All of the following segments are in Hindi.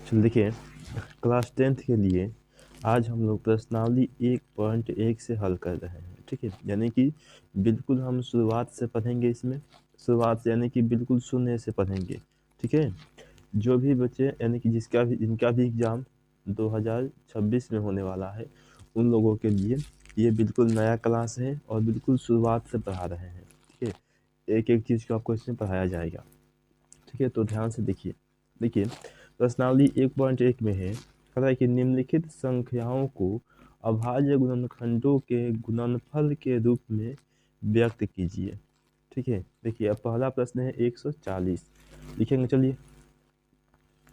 चलो देखिए, क्लास 10th के लिए आज हम लोग प्रश्नावली 1.1 से हल कर रहे हैं। ठीक है, यानी कि बिल्कुल हम शुरुआत से पढ़ेंगे इसमें। शुरुआत से यानी कि बिल्कुल शून्य से पढ़ेंगे। ठीक है, जो भी बच्चे यानी कि जिनका भी एग्ज़ाम 2026 में होने वाला है, उन लोगों के लिए ये बिल्कुल नया क्लास है और बिल्कुल शुरुआत से पढ़ा रहे हैं। ठीक है, एक एक चीज़ को आपको इसमें पढ़ाया जाएगा। ठीक है, तो ध्यान से देखिए। देखिए, प्रश्नावली 1.1 में है, कह रहा है कि निम्नलिखित संख्याओं को अभाज्य गुणनखंडों के गुणनफल के रूप में व्यक्त कीजिए। ठीक है, देखिए अब पहला प्रश्न है 140। लिखेंगे, चलिए।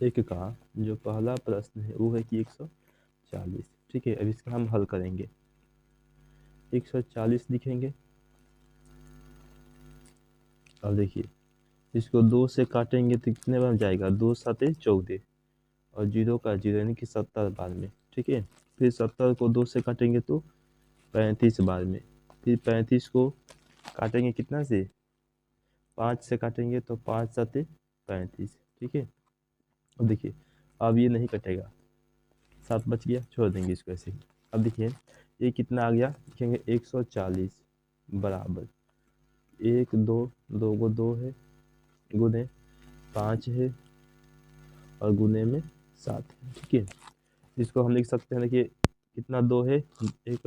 एक का जो पहला प्रश्न है वो है कि 140। ठीक है, अब इसका हम हल करेंगे। 140 लिखेंगे। अब देखिए, इसको 2 से काटेंगे तो कितने बार जाएगा? 2 7 14 और 0 का 0 यानी कि 70 बार में। ठीक है, फिर 70 को 2 से काटेंगे तो 35 बार में। फिर 35 को काटेंगे कितना से? 5 से काटेंगे तो 5 7 35। ठीक है, अब देखिए, अब ये नहीं कटेगा, 7 बच गया, छोड़ देंगे इसको ऐसे ही। अब देखिए, ये कितना आ गया? लिखेंगे 140 बराबर 1 2 2 को 2 है, गुने 5 है और गुने में 7 है। ठीक है, इसको हम लिख सकते हैं। देखिए कितना 2 है, एक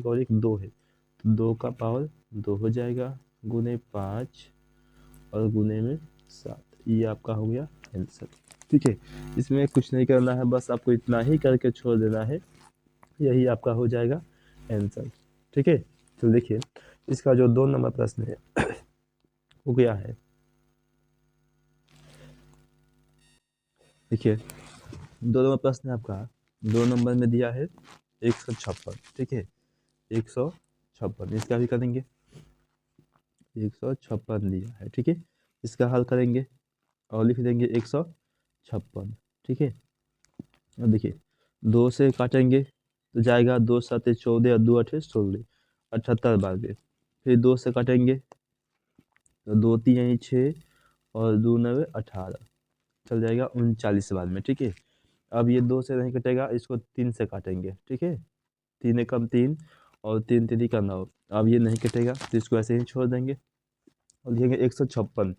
और एक 2 है, तो 2 का पावर 2 हो जाएगा, गुने 5 और गुने में 7। ये आपका हो गया आंसर। ठीक है, इसमें कुछ नहीं करना है, बस आपको इतना ही करके छोड़ देना है, यही आपका हो जाएगा आंसर। ठीक है, तो देखिए इसका जो 2 नंबर प्रश्न है वो क्या है? देखिए 2 नंबर प्रश्न है आपका, 2 नंबर में दिया है 156। ठीक है, 156 इसका भी करेंगे। 156 दिया है। ठीक है, इसका हल करेंगे और लिख देंगे 156। ठीक है, अब देखिए 2 से काटेंगे तो जाएगा 2 7 14 और 2 8 16, 78 बार में। फिर 2 से काटेंगे तो 2 3 6 और 2 9 18, चल जाएगा 39 बार में। ठीक है, अब ये 2 से नहीं कटेगा, इसको 3 से काटेंगे। ठीक है, 3 एकम 3 और 3 3 का 9। अब ये नहीं कटेगा तो इसको ऐसे ही छोड़ देंगे और लिखेंगे 156।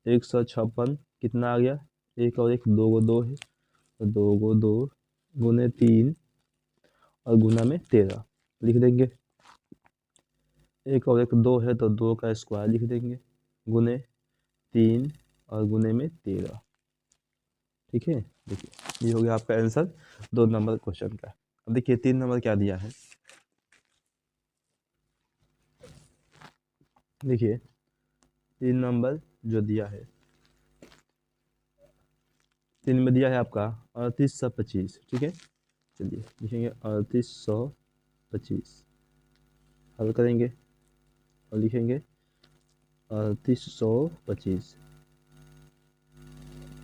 156 कितना आ गया? एक और एक 2 को 2 है, तो 2 को 2 गुने 3 और गुना में 13 लिख देंगे। एक और एक 2 है तो 2 का स्क्वायर लिख देंगे, गुने 3 और गुने में 13। ठीक है, देखिए ये हो गया आपका आंसर 2 नंबर क्वेश्चन का। अब देखिए 3 नंबर क्या दिया है। देखिए 3 नंबर जो दिया है, 3 में दिया है आपका 3825। ठीक है, चलिए लिखेंगे 3825, हल करेंगे और लिखेंगे 3825।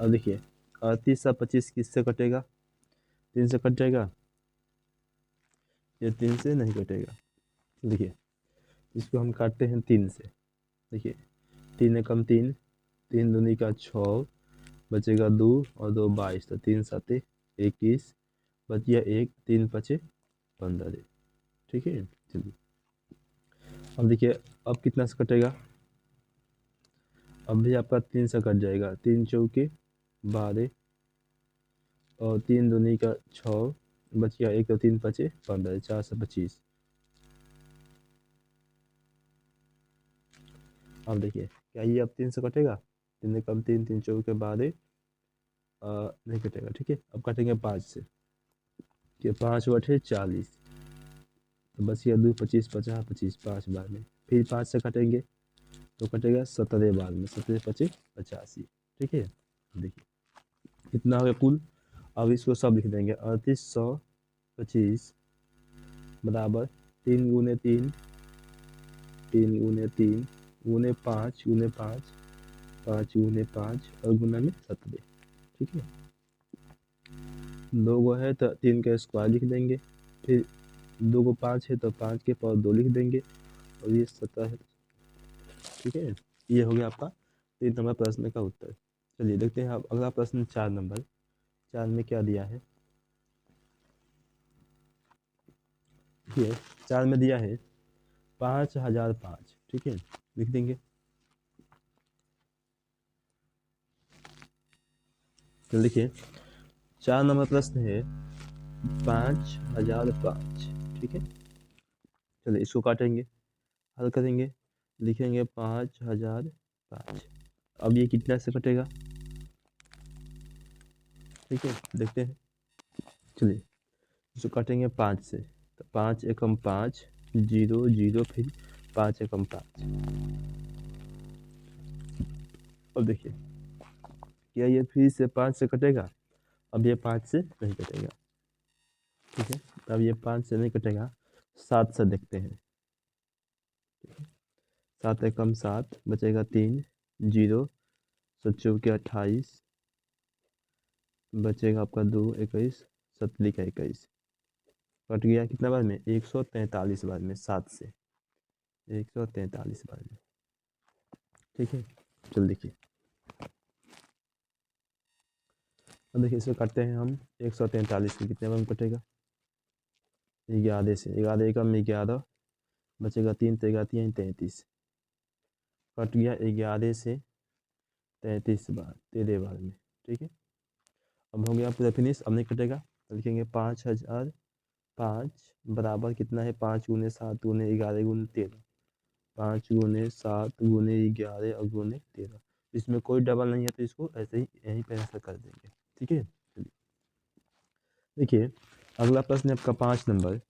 अब देखिए 3825 किससे कटेगा? 3 से कट जाएगा, ये 3 से नहीं कटेगा। देखिए इसको हम काटते हैं 3 से। देखिए 3 एकम 3, 3 दूनी का 6, बचेगा 2 और 2 22, तो 3 7 21, बच गया 1, 3 5 15। ठीक है, चलिए अब देखिए अब कितना से कटेगा? अब भी आपका 3 से कट जाएगा, 3 चौके 12 और 3 दूनी का 6, बच गया 1 और 3 5 15, 4 से 25। अब देखिए क्या ये अब 3 से कटेगा? 3 एकम 3, 3 चौके 12 नहीं कटेगा। ठीक है, अब काटेंगे 5 से, कि 5 बटे 40, तो बस ये 2 25 50 25 5 बार में। फिर 5 से काटेंगे तो कटेगा 17 बार में, 17 25 85। ठीक है, देखिए कितना हो गया कुल। अब इसको सब लिख देंगे, 3825 बराबर 3 गुने 3, 3 गुने 3 गुने 5 गुने 5, 5 गुने 5 और गुना में 17। ठीक है, 2 गो है तो 3 का स्क्वायर लिख देंगे, फिर 2 को 5 है तो 5 के पावर 2 लिख देंगे और ये 17 है। ठीक है, ये हो गया आपका 3 नंबर प्रश्न का उत्तर। चलिए देखते हैं अब अगला प्रश्न 4 नंबर। 4 में क्या दिया है, ये 4 में दिया है 5005, ठीक है, लिख देंगे। तो देखिए 4 नंबर प्रश्न है 5005, ठीक है। चलिए इसको काटेंगे, हल करेंगे, लिखेंगे 5005। अब ये कितना से कटेगा, ठीक है, देखते हैं। चलिए इसको काटेंगे 5 से, तो 5 एकम 5, 0 0, फिर 5 एकम 5। अब देखिए क्या ये फिर से 5 से कटेगा, अब ये 5 से नहीं कटेगा, ठीक है। अब ये 5 से नहीं कटेगा, 7 से देखते हैं। 7 एकम 7, बचेगा 3, 0 7 चौके 28, बचेगा आपका 2 21, 7 लिखा 21, कट गया कितना बार में, 143 बार में, 7 से 143 बार में, ठीक है। चल देखिए, अब देखिए इसको करते हैं हम, 143 में कितने बार में कटेगा, 11 से, 11 एकम 11, बचेगा 3 तेगा 3 33, कट गया 11 से 33 बार, 13 बार में, ठीक है। अब हो गया पूरा फिनिश, अब नहीं कटेगा, तो लिखेंगे 5005 बराबर कितना है, 5 गुने 7 गुने 11 गुने 13, 5 गुने 7 गुने 11 और गुने 13, इसमें कोई डबल नहीं है तो इसको ऐसे ही यहीं पर आंसर कर देंगे, ठीक है। चलिए देखिए अगला प्रश्न है आपका 5 नंबर।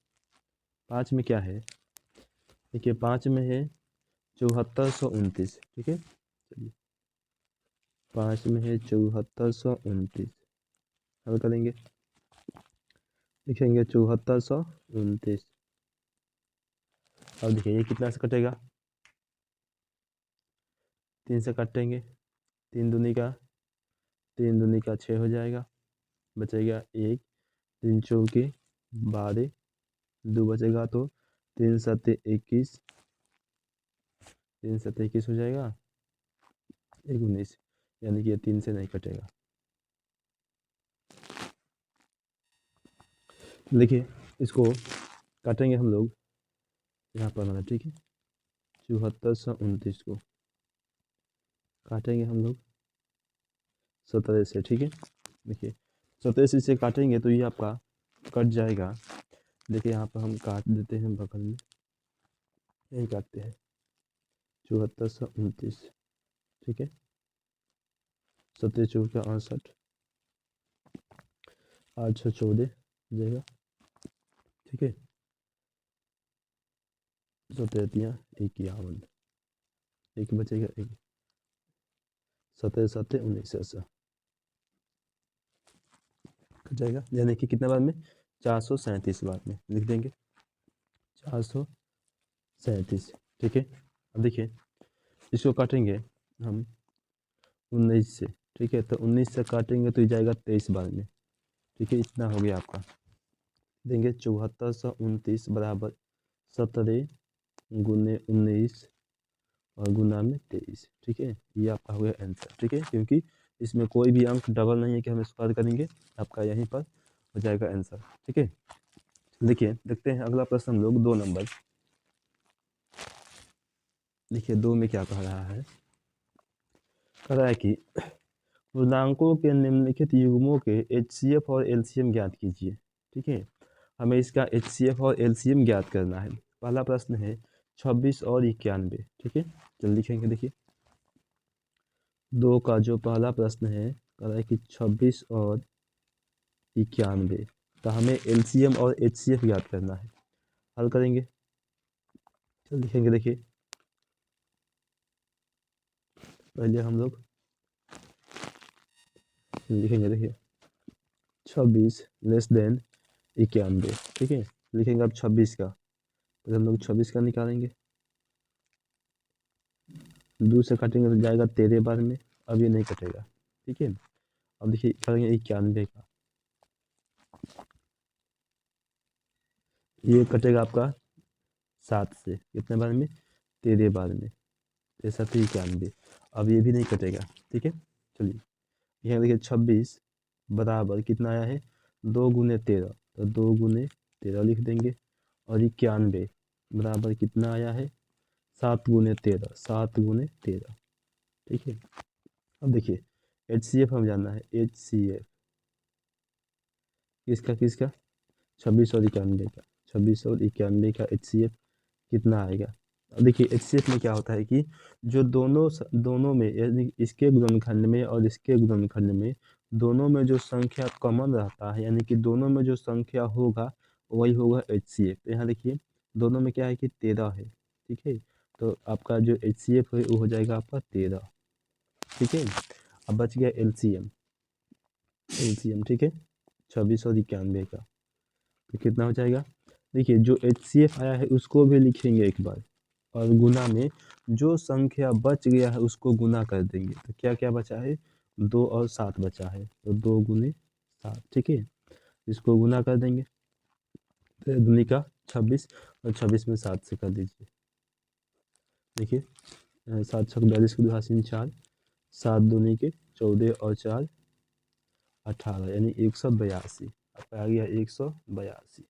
5 में क्या है, देखिए 5 में है 7429, ठीक है। चलिए 5 में है 7429, हल करेंगे, लिखेंगे 7429। अब देखिए ये कितना से कटेगा, 3 से काटेंगे, 3 दूनी का 6 हो जाएगा, बचेगा 1, 3 चौके 12, 2 बचेगा तो 3 सत्ते 21, 3 सत्ते 21 हो जाएगा, 1 19, यानी कि ये 3 से नहीं कटेगा। देखिए इसको काटेंगे हम लोग यहाँ पर मतलब, ठीक है। 7429 को काटेंगे हम लोग 17 से, ठीक है। देखिए 17 से काटेंगे तो ये आपका कट जाएगा, देखिए यहाँ पर हम काट देते हैं बगल में, यही काटते हैं 7429, ठीक है। 17 चौका 68, 8 6 14 जाएगा, ठीक है। 17 51, एक बचेगा 1, 17 7 19 ऐसा कट जाएगा, यानी कि कितने बार में, 437 बार में, लिख देंगे 437, ठीक है। अब देखिए इसको काटेंगे हम 19 से, ठीक है, तो 19 से काटेंगे तो ये जाएगा 23 बार में, ठीक है। इतना हो गया आपका, देंगे 7429 बराबर 17 गुने 19 और गुना में 23, ठीक है। ये आपका हो गया आंसर, ठीक है, क्योंकि इसमें कोई भी अंक डबल नहीं है कि हम स्क्वायर करेंगे, आपका यहीं पर हो जाएगा आंसर, ठीक है। देखिए देखते हैं अगला प्रश्न हम लोग 2 नंबर। देखिए 2 में क्या कह रहा है, कह रहा है कि पूर्णांकों के निम्नलिखित युग्मों के HCF और LCM ज्ञात कीजिए, ठीक है। हमें इसका HCF और LCM ज्ञात करना है। पहला प्रश्न है 26 और 91, ठीक है। चल लिखेंगे, देखिए 2 का जो पहला प्रश्न है कह रहा है कि 26 और 91, तो हमें LCM और HCF ज्ञात करना है, हल करेंगे। चल लिखेंगे, देखिए पहले हम लोग लिखेंगे, देखिए 26 लेस देन 91, ठीक है। लिखेंगे अब 26 का, तो हम लोग 26 का निकालेंगे, 2 से काटेंगे तो जाएगा 13 बार में, अब ये नहीं कटेगा, ठीक है। अब देखिए करेंगे 91 का, ये कटेगा आपका 7 से, कितने बार में, 13 बार में, 93 91, अब ये भी नहीं कटेगा, ठीक है। चलिए यहाँ देखिए 26 बराबर कितना आया है 2 × 13, तो 2 × 13 लिख देंगे। और 91 बराबर कितना आया है 7 × 13, 7 × 13। ठीक है, अब देखिए HCF हम जानना है, HCF किसका किसका 26 और 91 का, 26 और 91 का HCF कितना आएगा। अब देखिए HCF में क्या होता है कि जो दोनों में यानी इसके गुणनखंड में और इसके गुणनखंड में दोनों में जो संख्या कॉमन रहता है, यानी कि दोनों में जो संख्या होगा वही होगा HCF। तो यहाँ देखिए दोनों में क्या है कि 13 है। ठीक है, तो आपका जो HCF है वो हो जाएगा आपका 13। ठीक है, अब बच गया LCM। ठीक है 26 और 91 का, तो कितना हो जाएगा। देखिए जो HCF आया है उसको भी लिखेंगे एक बार, और गुना में जो संख्या बच गया है उसको गुना कर देंगे। तो क्या क्या बचा है 2 और 7 बचा है, तो 2 × 7। ठीक है, इसको गुना कर देंगे, तो दूनी का 26 और 26 में 7 से कर दीजिए। देखिए 7 × 42 के 2 × 4, 7 दूनी के 14 और 4 18, यानी 182। आपका आ गया 182।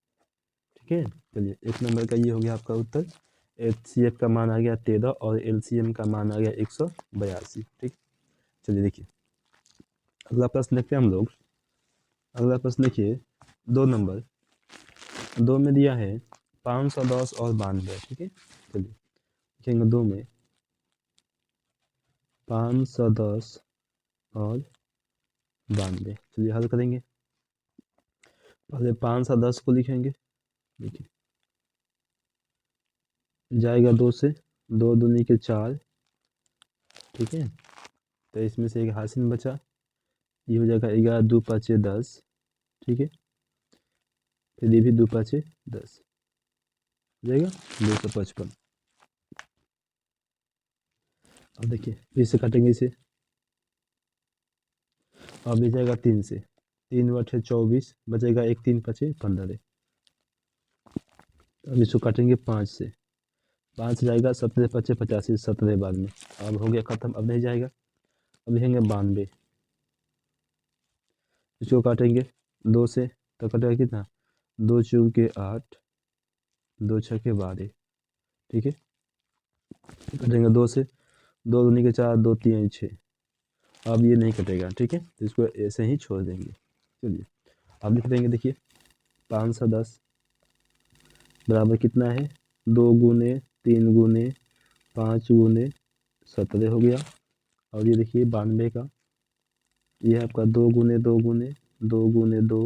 ठीक है, चलिए एक नंबर का ये हो गया आपका उत्तर। HCF का मान आ गया 13 और LCM का मान आ गया 182। ठीक, चलिए देखिए अगला प्रश्न देखते हैं हम लोग। अगला प्रश्न देखिए 2 नंबर, 2 में दिया है 510 और 92। ठीक है, चलिए लिखेंगे 2 में 510 और 92। चलिए हल करेंगे, पहले 510 को लिखेंगे। देखिए जाएगा 2 से, 2 दूनी के 4। ठीक है, तो इसमें से एक हासिल बचा, ये हो जाएगा 11 2 5 10। ठीक है, फिर ये भी 2 5 10 हो जाएगा 255। अब देखिए फिर से काटेंगे इसे, अब ये जाएगा 3 से, 3 × 8 = 24, बचेगा 1 3 5 15। अब इसको काटेंगे 5 से, 5 जाएगा 17 5 85, 17 बाद में। अब हो गया खत्म, अब नहीं जाएगा। अब लिखेंगे 92, इसको काटेंगे 2 से, तो कटेगा कितना 2 × 4 = 8, 2 × 6 = 12। ठीक है, कटेंगे 2 से, 2 दूनी के 4, 2 3 6। अब ये नहीं कटेगा। ठीक है, तो इसको ऐसे ही छोड़ देंगे। चलिए अब लिख देंगे, देखिए 510 बराबर कितना है 2 × 3 × 5 × 17 हो गया। और ये देखिए 92 का, ये है आपका 2 × 2 × 2 × 2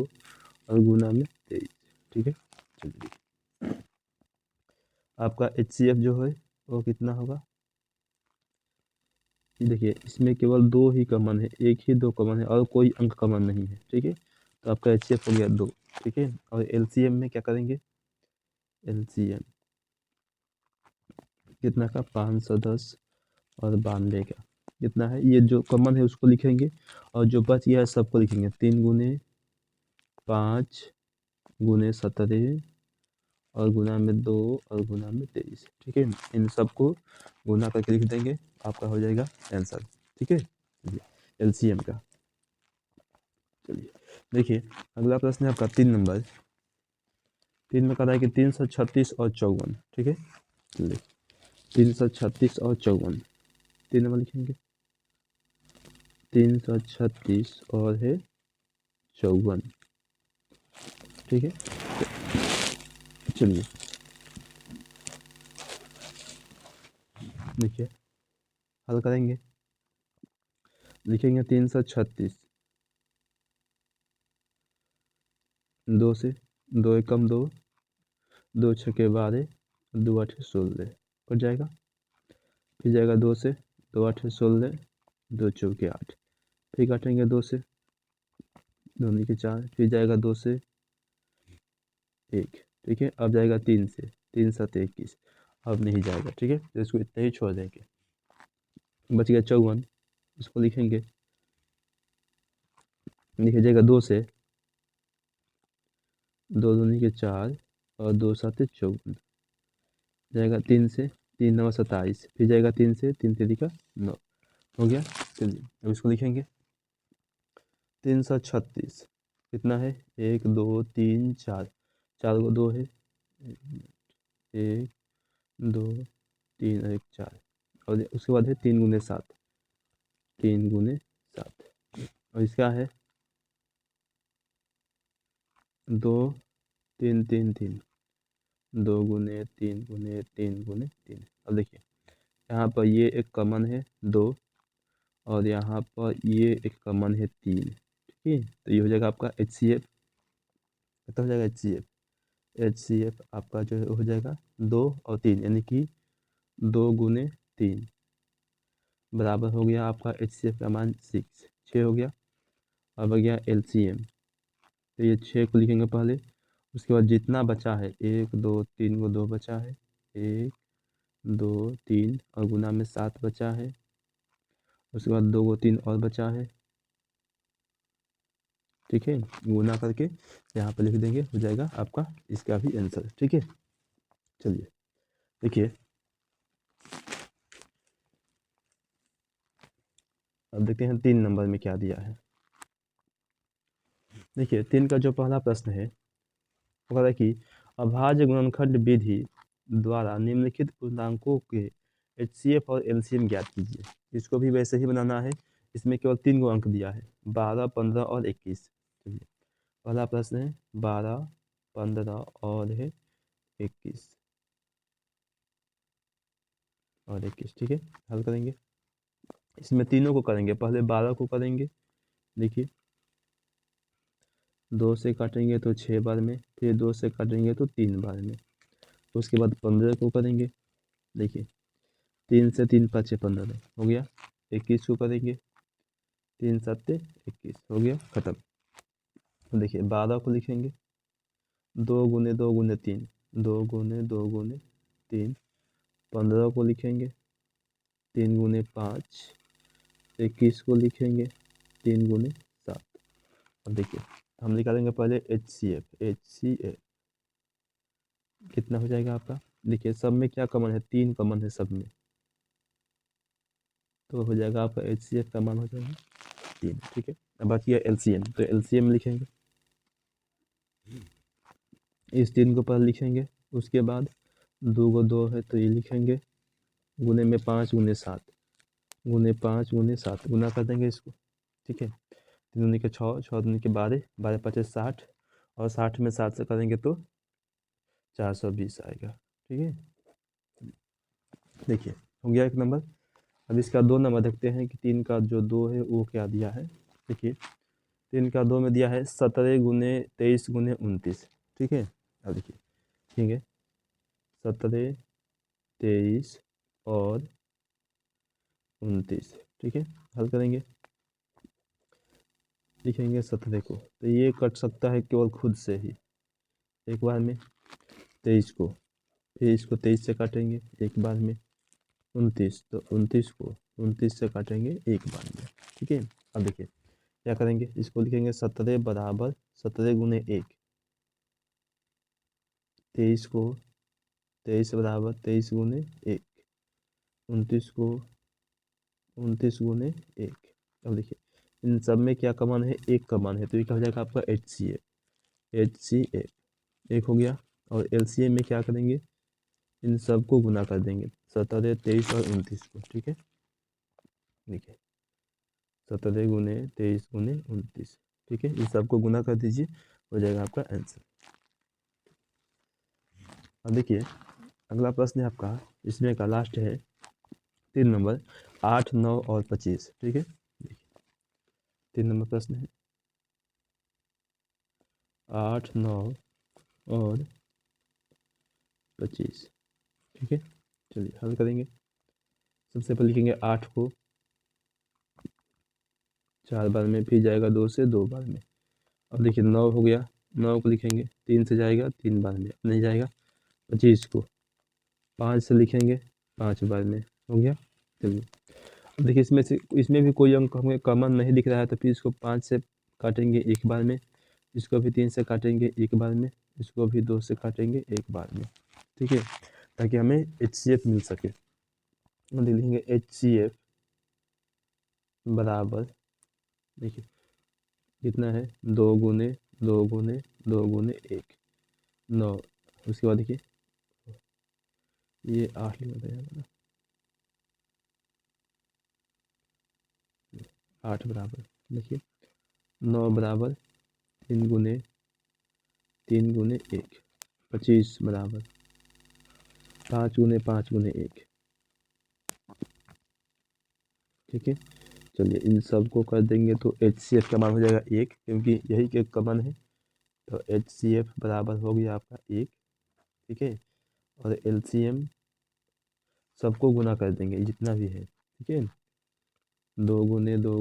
और गुना में 23। ठीक है, चलिए आपका HCF जो है वो कितना होगा। देखिए इसमें केवल 2 ही कॉमन है, एक ही 2 कॉमन है और कोई अंक कॉमन नहीं है। ठीक है, तो आपका HCF हो गया 2। ठीक है, और LCM में क्या करेंगे, LCM कितना का 510 और 92 का कितना है, ये जो कॉमन है उसको लिखेंगे और जो बच गया है सबको लिखेंगे। 3 × 5 × 17 और गुना में 2 और गुना में 23। ठीक है, इन सबको गुना करके लिख देंगे, आपका हो जाएगा आंसर। ठीक है, LCM का। चलिए देखिए अगला प्रश्न है आपका 3 नंबर, 3 में कह रहा है कि 336 और 54। ठीक है, चलिए 336 और 54 3 नंबर लिखेंगे, 336 और है 54। ठीक है, चलिए देखिए हल करेंगे, लिखेंगे 336, 2 से, 2 × 2 2 × 6 = 12, 2 8 16 कट जाएगा। फिर जाएगा 2 से, 2 8 16, 2 4 8। फिर काटेंगे 2 से, 2 दूनी के 4, फिर जाएगा 2 से 1। ठीक है, अब जाएगा 3 से, 3 7 21। अब नहीं जाएगा। ठीक है, तो इसको इतना ही छोड़ देंगे, बच गया 54, इसको लिखेंगे, लिखा जाएगा 2 से, 2 दूनी के 4 और 2 7 54 जाएगा 3 से, 3 9 27, फिर जाएगा 3 से, 3 3 का 9 हो गया। चलिए अब इसको लिखेंगे, 336 कितना है, 1 2 3 4, 4 को 2 है, 1 2 3 और 1 4, और उसके बाद है 3 गुने 7, 3 गुने 7, और इसका है 2 3 3 3, 2 गुने 3 गुने 3 गुने 3। अब देखिए यहाँ पर ये एक कॉमन है 2, और यहाँ पर ये एक कॉमन है 3, ठीक है। तो ये हो जाएगा आपका HCF, कितना हो जाएगा HCF आपका जो है हो जाएगा 2 और 3, यानी कि 2 गुने 3 बराबर हो गया आपका HCF का मान 6 हो गया। अब आ गया LCM, तो ये 6 को लिखेंगे पहले, उसके बाद जितना बचा है 1 2 3 को 2 बचा है, 1 2 3 और गुना में 7 बचा है, उसके बाद 2 को 3 और बचा है, ठीक है। गुना करके यहाँ पर लिख देंगे, हो जाएगा आपका इसका भी आंसर, ठीक है। चलिए देखिए, अब देखते हैं 3 नंबर में क्या दिया है। देखिए 3 का जो पहला प्रश्न है वो कह रहा है कि अभाज्य गुणनखंड विधि द्वारा निम्नलिखित पूर्णांकों के HCF और LCM ज्ञात कीजिए। इसको भी वैसे ही बनाना है, इसमें केवल 3 को अंक दिया है, 12 15 और 21। चलिए पहला प्रश्न है 12 15 और है 21 और 21, ठीक है। हल करेंगे, इसमें तीनों को करेंगे, पहले 12 को करेंगे, देखिए 2 से काटेंगे तो 6 बार में, फिर 2 से काटेंगे तो 3 बार में, उसके बाद 15 को करेंगे, देखिए 3 से 3 5 15 हो गया। 21 को करेंगे, 3 7 21 हो गया, खत्म। तो देखिए 12 को लिखेंगे, 2 गुने 2 गुने 3, 2 गुने 2 गुने 3, 15 को लिखेंगे 3 गुने 5, 21 को लिखेंगे 3 गुने 7। अब देखिए हम निकालेंगे पहले HCF कितना हो जाएगा आपका, देखिए सब में क्या कॉमन है, 3 कॉमन है सब में, तो हो जाएगा आपका HCF का मान हो जाएगा 3, ठीक है। अब बाकी है LCM, तो LCM लिखेंगे, इस 3 को पहले लिखेंगे, उसके बाद 2 को 2 है तो ये लिखेंगे, गुने में 5 गुने 7, गुने 5 गुने 7 गुना कर देंगे इसको, ठीक है। 3 दूनी के 6, 6 दूनी के 12, 12 5 60, और 60 में 7 से करेंगे तो 420 आएगा, ठीक है। देखिए हो गया 1 नंबर। अब इसका 2 नंबर देखते हैं कि 3 का जो 2 है वो क्या दिया है। देखिए 3 का 2 में दिया है 17 गुने 23 गुने 29, ठीक है। अब देखिए ठीक है 17 23 और 29, ठीक है। हल करेंगे, लिखेंगे 17 को, तो ये कट सकता है केवल खुद से ही एक बार में, 23 को, फिर इसको 23 से काटेंगे एक बार में, 29 तो 29 को 29 से काटेंगे एक बार में, ठीक है। अब देखिए क्या करेंगे, इसको लिखेंगे 17 बराबर 17 गुने 1, 23 को 23 बराबर 23 गुने 1, 29 को 29 गुने 1। अब देखिए इन सब में क्या कमान है, एक कमान है, तो ये क्या हो जाएगा आपका HCF एक हो गया। और LCM में क्या करेंगे, इन सब को गुना कर देंगे, 17 23 और 29 को, ठीक है। देखिए 17 गुने 23 गुने 29, ठीक है, इन सबको गुना कर दीजिए, हो जाएगा आपका आंसर। अब देखिए अगला प्रश्न है आपका, इसमें का लास्ट है 3 नंबर, 8 9 और 25, ठीक है। देखिए 3 नंबर प्रश्न है 8 9 और 25, ठीक है। चलिए हल करेंगे, सबसे पहले लिखेंगे 8 को 4 बार में, फिर जाएगा 2 से 2 बार में। अब देखिए 9 हो गया, 9 को लिखेंगे 3 से जाएगा 3 बार में, नहीं जाएगा। 25 को 5 से लिखेंगे 5 बार में, हो गया। चलिए अब देखिए इसमें भी कोई अंक हमें कॉमन नहीं दिख रहा है, तो फिर इसको 5 से काटेंगे एक बार में, इसको भी 3 से काटेंगे एक बार में, इसको भी 2 से काटेंगे एक बार में, ठीक है, ताकि हमें HCF मिल सके। हम लिखेंगे HCF बराबर, देखिए कितना है 2 गुने 9। उसके बाद देखिए ये 8 लिखना पड़ेगा, 8 बराबर देखिए 9 बराबर 3 गुने 1 25 बराबर 5 गुने 1। ठीक है, चलिए इन सब को कर देंगे तो HCF का मान हो जाएगा 1, क्योंकि यही के कॉमन है। तो HCF बराबर हो गया आपका 1। ठीक है, और LCM सबको गुना कर देंगे जितना भी है। ठीक है, 2 गुने 2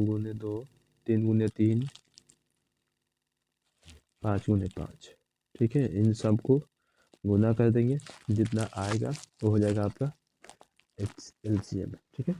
3 गुने 3 5 गुने 5। ठीक है, इन सबको गुना कर देंगे, जितना आएगा वो हो जाएगा आपका LCM। ठीक है,